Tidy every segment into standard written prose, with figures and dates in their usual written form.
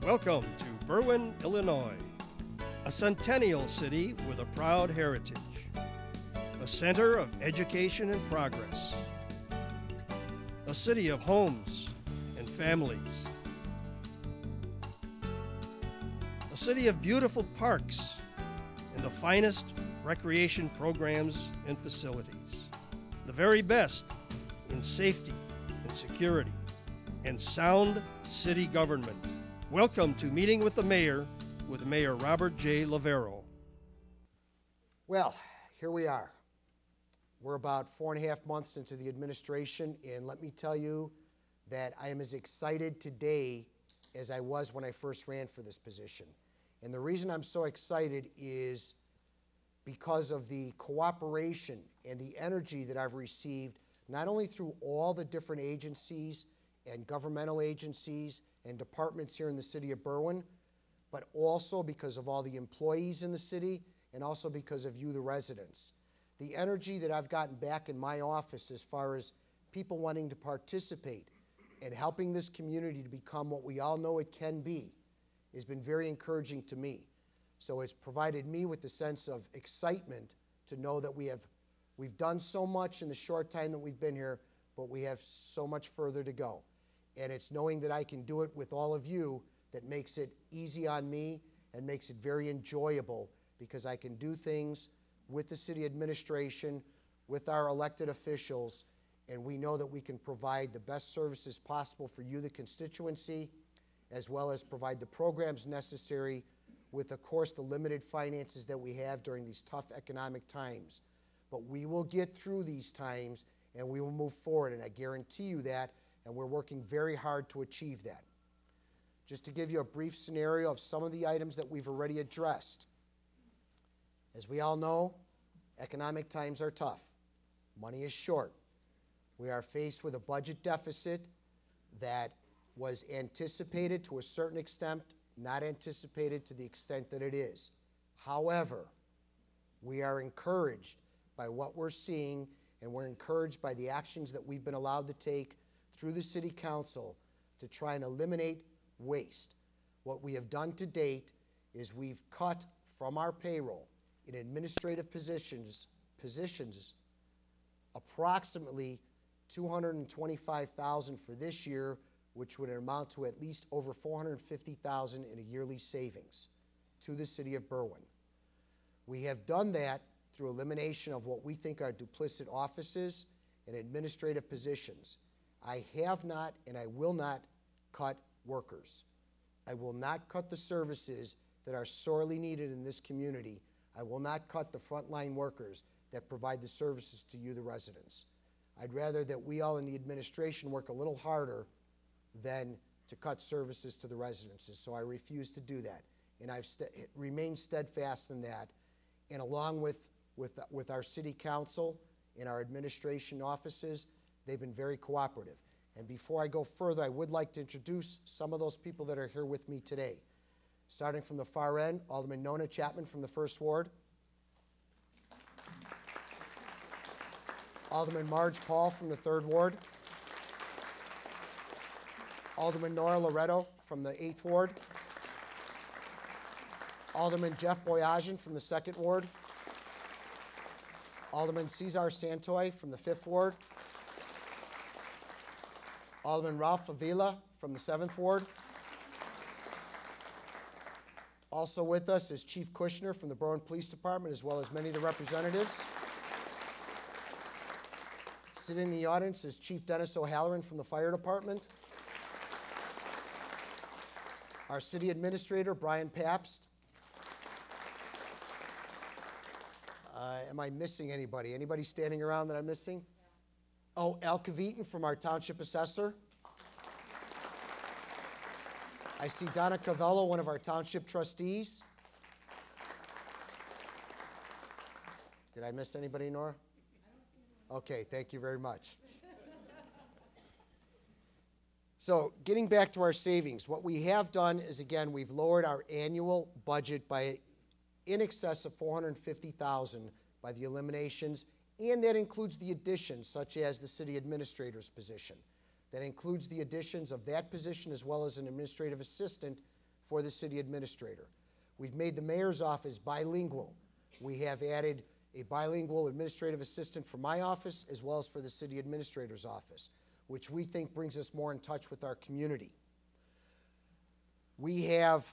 Welcome to Berwyn, Illinois, a centennial city with a proud heritage, a center of education and progress, a city of homes and families, a city of beautiful parks and the finest recreation programs and facilities, the very best in safety and security and sound city government. Welcome to Meeting with the Mayor with Mayor Robert J. Lovero. Well, here we are. We're about 4.5 months into the administration, and let me tell you that I am as excited today as I was when I first ran for this position. And the reason I'm so excited is because of the cooperation and the energy that I've received, not only through all the different agencies and governmental agencies and departments here in the city of Berwyn, but also because of all the employees in the city and also because of you, the residents. The energy that I've gotten back in my office as far as people wanting to participate and helping this community to become what we all know it can be has been very encouraging to me. So it's provided me with a sense of excitement to know that we've done so much in the short time that we've been here, but we have so much further to go. And it's knowing that I can do it with all of you that makes it easy on me and makes it very enjoyable, because I can do things with the city administration, with our elected officials, and we know that we can provide the best services possible for you, the constituency, as well as provide the programs necessary with, of course, the limited finances that we have during these tough economic times. But we will get through these times and we will move forward, and I guarantee you that, and we're working very hard to achieve that. Just to give you a brief scenario of some of the items that we've already addressed. As we all know, economic times are tough. Money is short. We are faced with a budget deficit that was anticipated to a certain extent, not anticipated to the extent that it is. However, we are encouraged by what we're seeing, and we're encouraged by the actions that we've been allowed to take through the City Council to try and eliminate waste. What we have done to date is we've cut from our payroll in administrative positions approximately $225,000 for this year, which would amount to at least over $450,000 in a yearly savings to the city of Berwyn. We have done that through elimination of what we think are duplicit offices and administrative positions. I have not and I will not cut workers. I will not cut the services that are sorely needed in this community. I will not cut the frontline workers that provide the services to you, the residents. I'd rather that we all in the administration work a little harder than to cut services to the residences. So I refuse to do that. And I've remained steadfast in that. And along with our city council and our administration offices, they've been very cooperative. And before I go further, I would like to introduce some of those people that are here with me today. Starting from the far end, Alderman Nona Chapman from the 1st Ward. Alderman Marge Paul from the 3rd Ward. Alderman Nora Loretto from the 8th Ward. Alderman Jeff Boyajian from the 2nd Ward. Alderman Cesar Santoy from the 5th Ward. Alderman Ralph Avila from the 7th Ward. Also with us is Chief Kushner from the Berwyn Police Department, as well as many of the representatives. Sitting in the audience is Chief Dennis O'Halloran from the Fire Department. Our City Administrator, Brian Pabst. Am I missing anybody? Anybody standing around that I'm missing? Oh, Al Cavitan from our Township Assessor. I see Donna Cavello, one of our Township Trustees. Did I miss anybody, Nora? Okay, thank you very much. So getting back to our savings, what we have done is, again, we've lowered our annual budget by in excess of $450,000 by the eliminations, and that includes the additions, such as the city administrator's position. That includes the additions of that position as well as an administrative assistant for the city administrator. We've made the mayor's office bilingual. We have added a bilingual administrative assistant for my office as well as for the city administrator's office, which we think brings us more in touch with our community. We have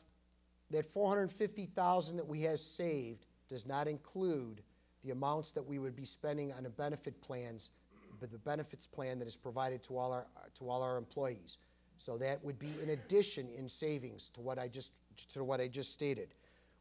that $450,000 that we have saved does not include the amounts that we would be spending on the benefit plans, but the benefits plan that is provided to all our employees. So that would be in addition in savings to what I just stated.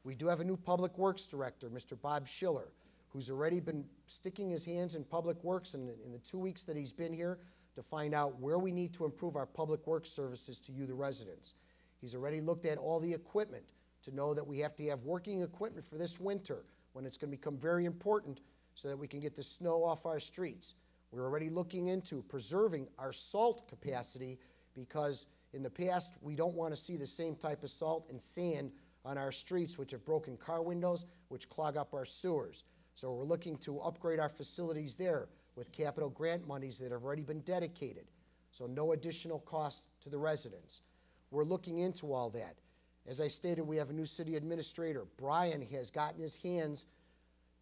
We do have a new public works director, Mr. Bob Schiller, who's already been sticking his hands in public works in the 2 weeks that he's been here to find out where we need to improve our public works services to you, the residents. He's already looked at all the equipment to know that we have to have working equipment for this winter when it's going to become very important so that we can get the snow off our streets. We're already looking into preserving our salt capacity because in the past we don't want to see the same type of salt and sand on our streets which have broken car windows, which clog up our sewers. So we're looking to upgrade our facilities there with capital grant monies that have already been dedicated. So no additional cost to the residents. We're looking into all that. As I stated, we have a new city administrator. Brian has gotten his hands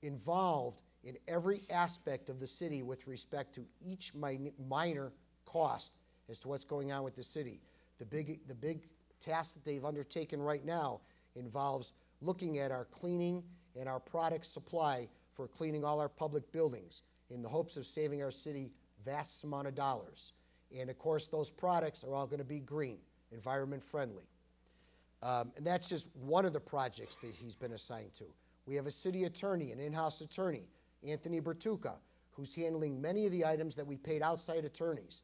involved in every aspect of the city with respect to each minor cost as to what's going on with the city. The big task that they've undertaken right now involves looking at our cleaning and our product supply for cleaning all our public buildings in the hopes of saving our city vast amount of dollars. And of course, those products are all going to be green, environment friendly. And that's just one of the projects that he's been assigned to. We have a city attorney, an in-house attorney, Anthony Bertuca, who's handling many of the items that we paid outside attorneys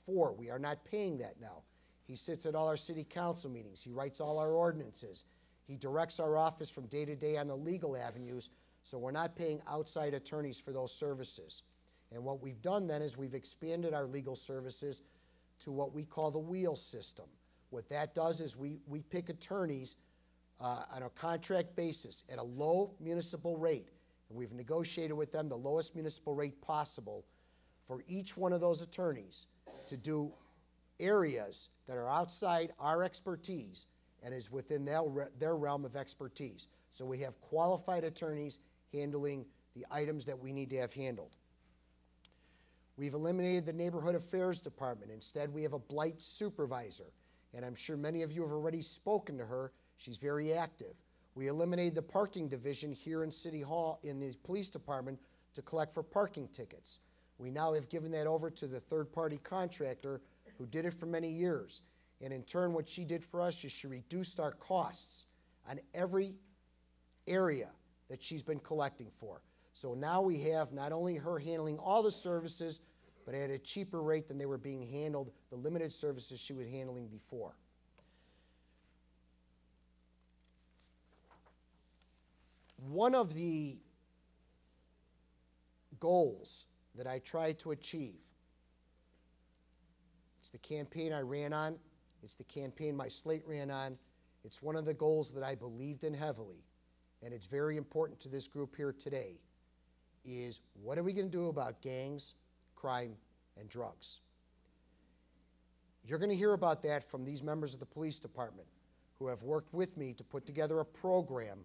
for. We are not paying that now. He sits at all our city council meetings. He writes all our ordinances. He directs our office from day to day on the legal avenues, so we're not paying outside attorneys for those services. And what we've done then is we've expanded our legal services to what we call the wheel system. What that does is we pick attorneys on a contract basis at a low municipal rate, and we've negotiated with them the lowest municipal rate possible for each one of those attorneys to do areas that are outside our expertise and is within their realm of expertise. So we have qualified attorneys handling the items that we need to have handled. We've eliminated the Neighborhood Affairs Department. Instead, we have a blight supervisor. And I'm sure many of you have already spoken to her. She's very active. We eliminated the parking division here in City Hall in the police department to collect for parking tickets. We now have given that over to the third-party contractor who did it for many years. And in turn, what she did for us is she reduced our costs on every area that she's been collecting for. So now we have not only her handling all the services, but at a cheaper rate than they were being handled, the limited services she was handling before. One of the goals that I tried to achieve, it's the campaign I ran on, it's the campaign my slate ran on, it's one of the goals that I believed in heavily, and it's very important to this group here today, is what are we going to do about gangs, crime, and drugs? You're going to hear about that from these members of the police department who have worked with me to put together a program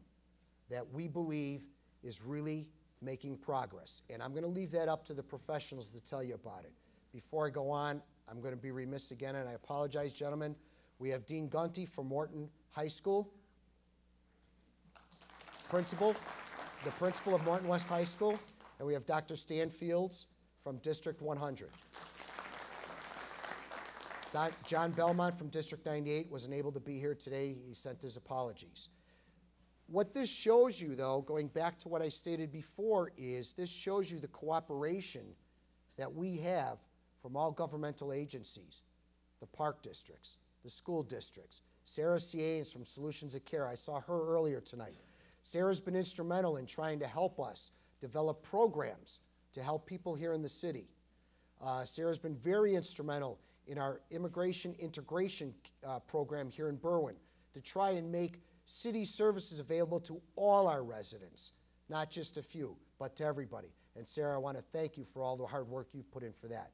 that we believe is really making progress. And I'm going to leave that up to the professionals to tell you about it. Before I go on, I'm going to be remiss again, and I apologize, gentlemen. We have Dean Gunty from Morton High School, the principal of Morton West High School, and we have Dr. Stan Fields from District 100. John Belmont from District 98 wasn't able to be here today. He sent his apologies. What this shows you, though, going back to what I stated before, is this shows you the cooperation that we have from all governmental agencies, the park districts, the school districts. Sarah Cianes from Solutions of Care, I saw her earlier tonight. Sarah's been instrumental in trying to help us develop programs to help people here in the city. Sarah's been very instrumental in our immigration integration program here in Berwyn to try and make city services available to all our residents, not just a few, but to everybody. And Sarah, I want to thank you for all the hard work you've put in for that.